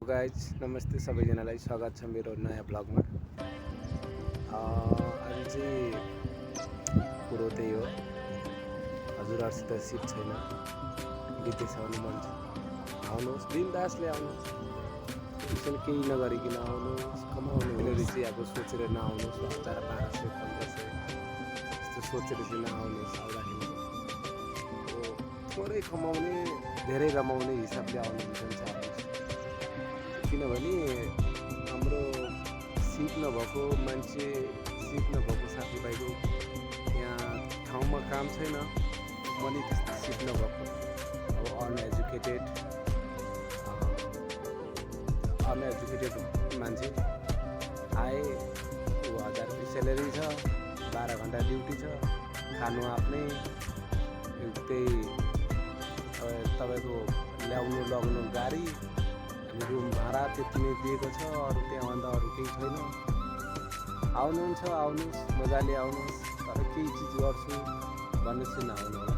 Guys नमस्ते सबैजनालाई स्वागत छ मेरो नयाँ ब्लगमा। आज चाहिँ कुरो त्यही हो, हजुरहरूसित सिट छैन, विदेश आउनु मन छ। आउनुहोस्, बिन्दासले आउनुहोस्, त्यसैले केही नगरिकन आउनुहोस्, कमाउनु। किनकि चाहिँ अब सोचेर नआउनुहोस्, 1000 1200 1500 यस्तो सोचेर चाहिँ नआउनुहोस्। आउँदाखेरि थोरै कमाउने धेरै रमाउने हिसाबले आउनुहुन्छ भने चाहिँ आउनुहोस्। किनभने हाम्रो सिट नभएको मान्छे, सिट नभएको साथीभाइको यहाँ ठाउँमा काम छैन। मैले त्यस्तो सिट नभएको अब अनएजुकेटेड मान्छे आए, 1000 रुपियाँ स्यालेरी छ, 12 घन्टा ड्युटी छ, खानु आफ्नै, त्यही तपाईँको ल्याउनु लग्नु गाडी, रुम भाडा त्यति नै दिएको छ। अरू त्यहाँभन्दा अरू केही छैन। आउनुहुन्छ, आउनुहोस्, मजाले आउनुहोस्, तर केही चिज गर्छु भन्ने चाहिँ नआउनु होला।